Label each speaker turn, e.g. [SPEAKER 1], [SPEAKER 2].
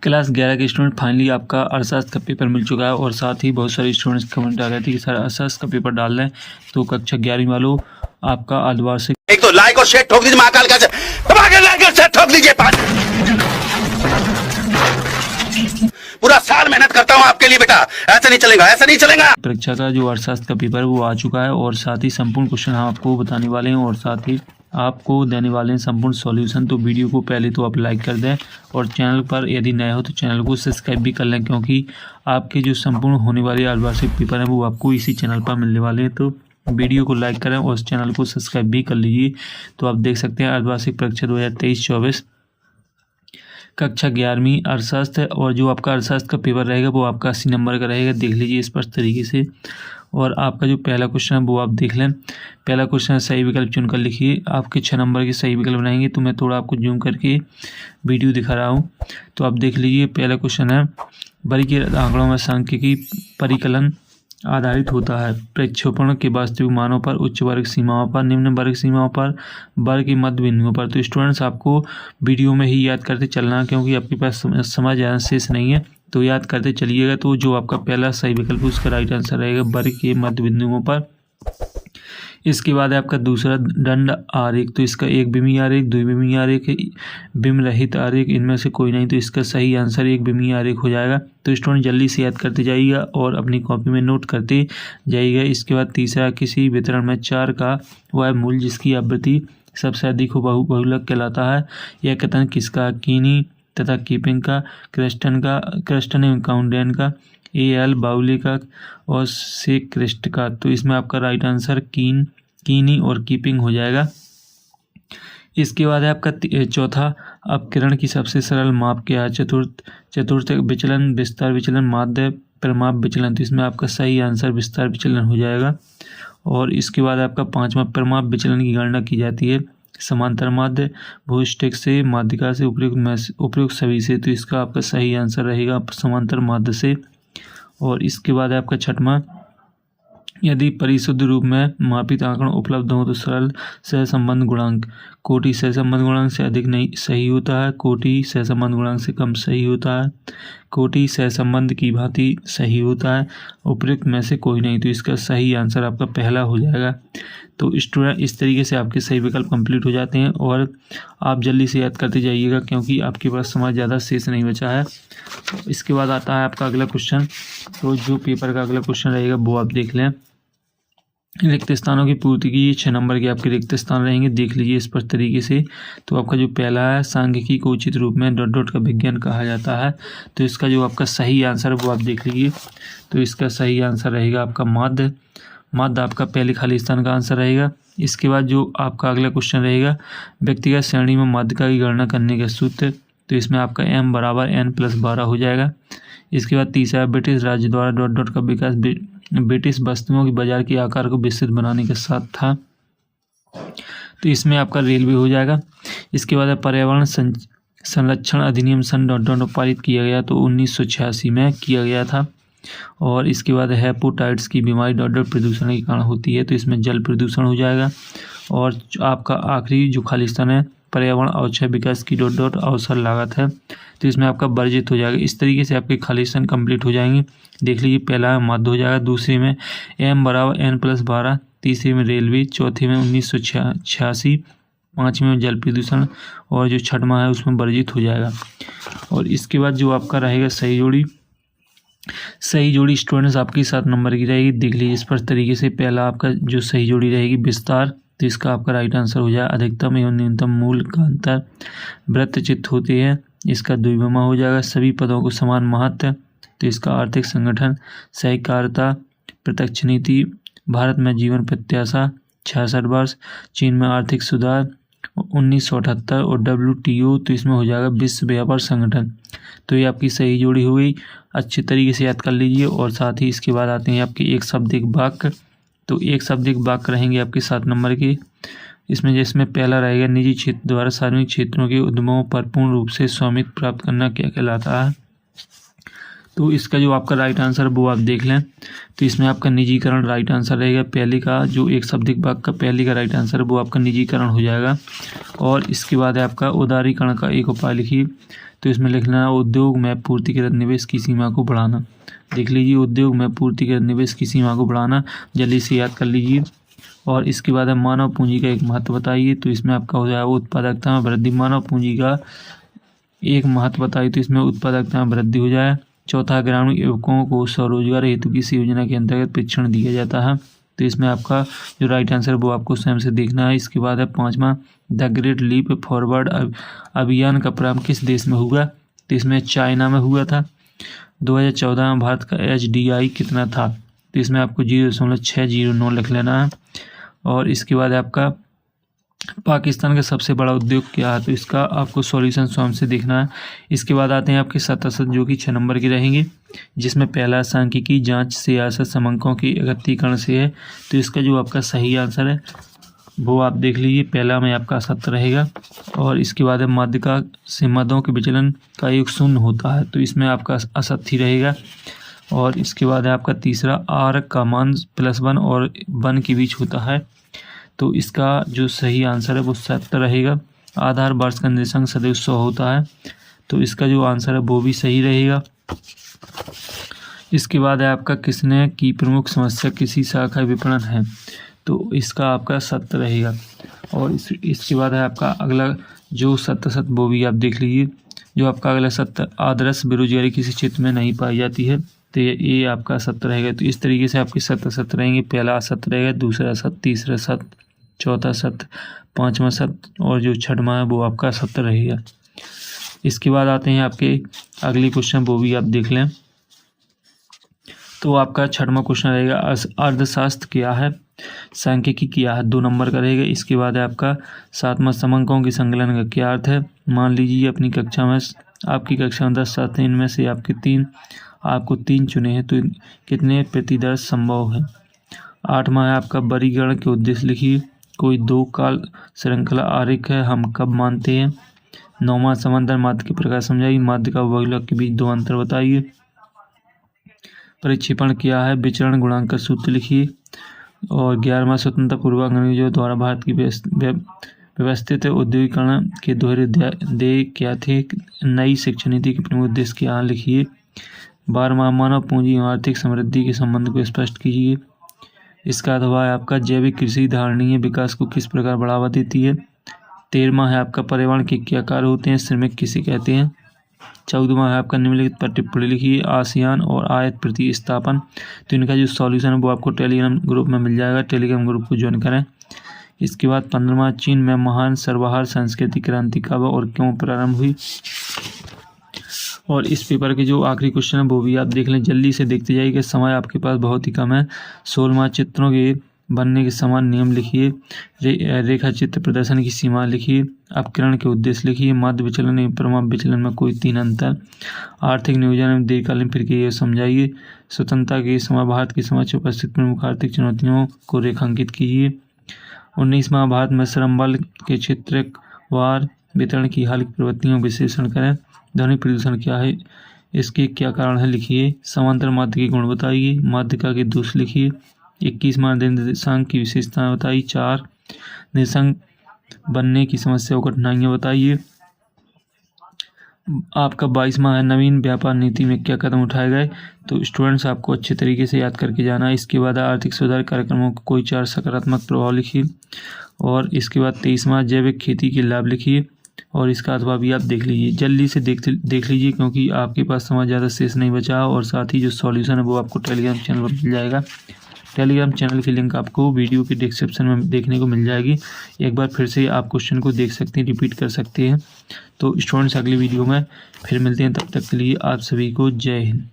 [SPEAKER 1] Class 11 के student finally आपका अर्थशास्त्र का पेपर मिल चुका है और साथ ही बहुत सारे स्टूडेंट्स कमेंट आ रहे थे कि सर अर्थशास्त्र का पेपर डाल दें। तो कक्षा 11वीं वालों आपका अर्धवार्षिक
[SPEAKER 2] एक तो लाइक और शेयर ठोक दीजिए, महाकाल का लाइक और शेयर ठोक दीजिए। पूरा साल मेहनत करता हूँ आपके लिए बेटा, ऐसा नहीं चलेगा, ऐसा नहीं चलेगा।
[SPEAKER 1] परीक्षा का जो अर्थशास्त्र का पेपर है वो आ चुका है और साथ ही संपूर्ण क्वेश्चन हम आपको बताने वाले हैं और साथ ही आपको देने वाले हैं संपूर्ण सॉल्यूशन। तो वीडियो को पहले तो आप लाइक कर दें और चैनल पर यदि नए हो तो चैनल को सब्सक्राइब भी कर लें, क्योंकि आपके जो संपूर्ण होने वाले अर्धवार्षिक पेपर हैं वो आपको इसी चैनल पर मिलने वाले हैं। तो वीडियो को लाइक करें और चैनल को सब्सक्राइब भी कर लीजिए। तो आप देख सकते हैं अर्धवार्षिक परीक्षा 2023-24 कक्षा 11वीं अर्थशास्त्र, और जो आपका अर्थशास्त्र का पेपर रहेगा वो आपका 80 नंबर का रहेगा। देख लीजिए स्पष्ट तरीके से। और आपका जो पहला क्वेश्चन है वो आप देख लें। पहला क्वेश्चन है सही विकल्प चुनकर लिखिए। आपके 6 नंबर के सही विकल्प बनाएंगे। तो मैं थोड़ा आपको जूम करके वीडियो दिखा रहा हूँ, तो आप देख लीजिए। पहला क्वेश्चन है वर्गीय आंकड़ों में सांख्यिकी परिकलन आधारित होता है। प्रक्षेपण के वास्तविक मानों पर, उच्च वर्ग सीमाओं पर, निम्न वर्ग सीमाओं पर, वर्ग के मध्य बिंदुओं पर। तो स्टूडेंट्स आपको वीडियो में ही याद करते चलना, क्योंकि आपके पास समय ज़्यादा शेष नहीं है, तो याद करते चलिएगा। तो जो आपका पहला सही विकल्प उसका राइट आंसर रहेगा वर्ग के मध्य बिंदुओं पर। इसके बाद है आपका दूसरा दंड आरेख। तो इसका एक बिंदु आरेख, द्विबिंदु आरेख, बिंब रहित आरेख, इनमें से कोई नहीं। तो इसका सही आंसर एक बिंदु आरेख हो जाएगा। तो स्टूडेंट जल्दी से याद करते जाइएगा और अपनी कॉपी में नोट करते जाइएगा। इसके बाद तीसरा किसी वितरण में 4 का वह मूल जिसकी आवृत्ति सबसे अधिक हो बहुलक कहलाता है। यह कथन किसका? कीनी तथा कीपिंग का, क्रस्टन एवं काउंडेन का, एल बाउली का और से क्रिस्ट का। तो इसमें आपका राइट आंसर कीनी और कीपिंग हो जाएगा। इसके बाद है आपका चौथा अपकिरण की सबसे सरल माप क्या है? चतुर्थ विचलन, विस्तार विचलन, माध्य परिमाप विचलन। तो इसमें आपका सही आंसर विस्तार विचलन हो जाएगा। और इसके बाद आपका 5वां परिमाप विचलन की गणना की जाती है समांतर माध्य, भूस्टेक से, माध्यिका से, उपयुक्त सभी से। तो इसका आपका सही आंसर रहेगा समांतर माध्य से। और इसके बाद आपका 6वां, यदि परिशुद्ध रूप में मापित आंकड़ा उपलब्ध हो तो सरल सहसंबंध गुणांक कोटि सहसंबंध गुणांक से अधिक नहीं सही होता है, कोटि सहसंबंध गुणांक से कम सही होता है, कोटि सहसंबंध की भांति सही होता है, उपयुक्त में से कोई नहीं। तो इसका सही आंसर आपका पहला हो जाएगा। तो स्टूडेंट इस तरीके से आपके सही विकल्प कंप्लीट हो जाते हैं और आप जल्दी से याद करते जाइएगा, क्योंकि आपके पास समय ज़्यादा शेष नहीं बचा है। इसके बाद आता है आपका अगला क्वेश्चन। तो जो पेपर का अगला क्वेश्चन रहेगा वो आप देख लें। रिक्त स्थानों की पूर्ति की 6 नंबर के आपके रिक्त स्थान रहेंगे। देख लीजिए स्पष्ट तरीके से। तो आपका जो पहला है सांख्यिकी को उचित रूप में ... का विज्ञान कहा जाता है। तो इसका जो आपका सही आंसर है वो आप देख लीजिए। तो इसका सही आंसर रहेगा आपका माध्य आपका पहले खाली स्थान का आंसर रहेगा। इसके बाद जो आपका अगला क्वेश्चन रहेगा व्यक्तिगत श्रेणी में माध्यिका की गणना करने का सूत्र। तो इसमें आपका m = n+12 हो जाएगा। इसके बाद तीसरा ब्रिटिश राज्य द्वारा ... का विकास ब्रिटिश वस्तुओं के बाजार के आकार को विस्तृत बनाने के साथ था। तो इसमें आपका रेलवे हो जाएगा। इसके बाद पर्यावरण संरक्षण अधिनियम सन ... पारित किया गया, तो 1986 में किया गया था। और इसके बाद हेपेटाइटिस की बीमारी ... प्रदूषण के कारण होती है। तो इसमें जल प्रदूषण हो जाएगा। और आपका आखिरी जो खाली स्थान है पर्यावरण अवक्षय विकास की ... अवसर लागत है। तो इसमें आपका वर्जित हो जाएगा। इस तरीके से आपके खाली स्थान कंप्लीट हो जाएंगे। देख लीजिए पहला माध्य हो जाएगा, दूसरे में m = n+12, तीसरे में रेलवे, चौथे में 1986, 5वें में जल प्रदूषण और जो 6वां है उसमें वर्जित हो जाएगा। और इसके बाद जो आपका रहेगा सही जोड़ी स्टूडेंट्स आपकी 7 नंबर की रहेगी। देख लीजिए स्पष्ट तरीके से। पहला आपका जो सही जोड़ी रहेगी विस्तार। तो इसका आपका राइट आंसर हो जाएगा अधिकतम एवं न्यूनतम मूल का अंतर वृत्तचित्र होते हैं। इसका द्विविमा हो जाएगा। सभी पदों को समान महत्व। तो इसका आर्थिक संगठन, सहकारिता, प्रत्यक्ष नीति, भारत में जीवन प्रत्याशा 66 वर्ष, चीन में आर्थिक सुधार 1978 और WTO। तो इसमें हो जाएगा विश्व व्यापार संगठन। तो ये आपकी सही जोड़ी हो गई। अच्छे तरीके से याद कर लीजिए। और साथ ही इसके बाद आते हैं आपके एक शब्दिक वाक्य। तो एक शब्दिक वाक्य रहेंगे आपके 7 नंबर के। जिसमें पहला रहेगा निजी क्षेत्र द्वारा सार्वजनिक क्षेत्रों के उद्यमों पर पूर्ण रूप से स्वामित्व प्राप्त करना क्या कहलाता है? तो इसका जो आपका राइट आंसर वो आप देख लें। तो इसमें आपका निजीकरण राइट आंसर रहेगा। पहले का जो एक शब्दिक वाक्य का पहले का राइट आंसर वो आपका निजीकरण हो जाएगा। और इसके बाद है आपका उदारीकरण का एक उपाय लिखिए। तो इसमें लिखना है उद्योग में पूर्तिकृत निवेश की सीमा को बढ़ाना। देख लीजिए, उद्योग में पूर्तिकृत निवेश की सीमा को बढ़ाना, जल्दी से याद कर लीजिए। और इसके बाद है मानव पूंजी का एक महत्व बताइए, तो इसमें आपका हो जाएगा उत्पादकता में वृद्धि। मानव पूंजी का एक महत्व बताइए, तो इसमें उत्पादकता में वृद्धि हो जाए। चौथा, ग्रामीण युवकों को स्वरोजगार हेतु किसी योजना के अंतर्गत प्रशिक्षण दिया जाता है, तो इसमें आपका जो राइट आंसर वो आपको स्वयं से देखना है। इसके बाद है पाँचवा, द ग्रेट लीप फॉरवर्ड अभियान का प्रारंभ किस देश में हुआ, तो इसमें चाइना में हुआ था। 2014 में भारत का HDI कितना था, तो इसमें आपको 0.609 लिख लेना है। और इसके बाद आपका पाकिस्तान का सबसे बड़ा उद्योग क्या है, तो इसका आपको सॉल्यूशन स्वयं से देखना है। इसके बाद आते हैं आपके 7 जो कि 6 नंबर के रहेंगे, जिसमें पहला सांख्यिकी जांच सियासत समंकों की एकत्रीकरण से है, तो इसका जो आपका सही आंसर है वो आप देख लीजिए, पहला में आपका असत्य रहेगा। और इसके बाद है माध्यिका से मदों के विचलन का योग 0 होता है, तो इसमें आपका असत्य ही रहेगा। और इसके बाद है आपका तीसरा, R का मान +1 और 1 के बीच होता है, तो इसका जो सही आंसर है वो 7 रहेगा। आधार वर्ष का निर्देशांक सदैव 100 होता है, तो इसका जो आंसर है वो भी सही रहेगा। इसके बाद है आपका किसने की प्रमुख समस्या किसी शाखा विपणन है, तो इसका आपका 7 रहेगा। और इसके बाद है आपका अगला जो 7 वो भी आप देख लीजिए। जो आपका अगला 7, आदर्श बेरोजगारी किसी क्षेत्र में नहीं पाई जाती है, तो ये आपका 7 रहेगा। तो इस तरीके से आपके 7 रहेंगे, पहला 7 रहेगा, दूसरा 7, तीसरा 7, चौथा 7, पाँचवा 7 और जो 6वां है वो आपका 7 रहेगा। इसके बाद आते हैं आपके अगले क्वेश्चन, वो भी आप देख लें। तो आपका 6वां क्वेश्चन रहेगा, अर्थशास्त्र क्या है, सांख्यिकी क्या है, 2 नंबर का रहेगा। इसके बाद है आपका 7वां, समंकों के संकलन का क्या अर्थ है। मान लीजिए अपनी कक्षा में, आपकी कक्षा में 10 छात्र, इनमें से आपको 3 चुने हैं, तो कितने प्रतिदर्श संभव है। 8वां है आपका वर्गीकरण के उद्देश्य लिखिए, कोई 2 काल श्रृंखला आरेख है, हम कब मानते हैं। 9वां, समांतर माध्य के प्रकार समझाइए, माध्य का बहुलक के बीच 2 अंतर बताइए। परिक्षेपण क्या है, विचरण गुणांक का सूत्र लिखिए। और 11वां, स्वतंत्रता पूर्व अंग्रेजों द्वारा भारत की व्यवस्थित औद्योगिकरण के दोहरे ध्येय क्या थे, नई शिक्षा नीति के प्रमुख उद्देश्य क्या लिखिए। 12वां, मानव पूंजी और आर्थिक समृद्धि के संबंध को स्पष्ट कीजिए। इसका अथवा है आपका जैविक कृषि धारणीय विकास को किस प्रकार बढ़ावा देती है। 13वां है आपका पर्यावरण के क्या कार्य होते हैं, श्रमिक किसे कहते हैं। 14वां है आपका निम्नलिखित पर टिप्पणी लिखिए, आसियान और आयत प्रतिस्थापन। तो इनका जो सॉल्यूशन है वो आपको टेलीग्राम ग्रुप में मिल जाएगा, टेलीग्राम ग्रुप को ज्वाइन करें। इसके बाद 15वां, चीन में महान सर्वहारा सांस्कृतिक क्रांति कब और क्यों प्रारंभ हुई। और इस पेपर के जो आखिरी क्वेश्चन है वो भी आप देख लें, जल्दी से देखते जाइए, समय आपके पास बहुत ही कम है। 16वां, चित्रों के बनने के समान नियम लिखिए। रेखा चित्र प्रदर्शन की सीमा लिखिए। अपकिरण के उद्देश्य लिखिए। माध्य विचलन एवं प्रमाप विचलन में कोई 3 अंतर। आर्थिक नियोजन एवं दीर्घकालीन प्रक्रिया समझाइए। स्वतंत्रता के समय भारत के समक्ष उपस्थित प्रमुख आर्थिक चुनौतियों को रेखांकित कीजिए। 19वां, भारत में श्रम बल के क्षेत्रवार वितरण की हाल की प्रवृत्तियों का विश्लेषण करें। ध्वनि प्रदूषण क्या है, इसके क्या कारण है लिखिए। समांतर माध्य के गुण बताइए। माध्यिका के दोष लिखिए। 21वां, निर्देशांक की विशेषताएं बताइए। 4, निर्देशांक बनने की समस्या और कठिनाइयां बताइए। आपका 22वां है, नवीन व्यापार नीति में क्या कदम उठाए गए। तो स्टूडेंट्स आपको अच्छे तरीके से याद करके जाना है। इसके बाद आर्थिक सुधार कार्यक्रमों को कोई 4 सकारात्मक प्रभाव लिखिए। और इसके बाद 23वां, जैविक खेती के लाभ लिखिए। और इसका अथवा भी आप देख लीजिए, जल्दी से देख लीजिए क्योंकि आपके पास समय ज़्यादा शेष नहीं बचा। और साथ ही जो सॉल्यूशन है वो आपको टेलीग्राम चैनल पर मिल जाएगा। टेलीग्राम चैनल की लिंक आपको वीडियो के डिस्क्रिप्शन में देखने को मिल जाएगी। एक बार फिर से आप क्वेश्चन को देख सकते हैं, रिपीट कर सकते हैं। तो स्टूडेंट्स अगली वीडियो में फिर मिलते हैं, तब तक के लिए आप सभी को जय हिंद।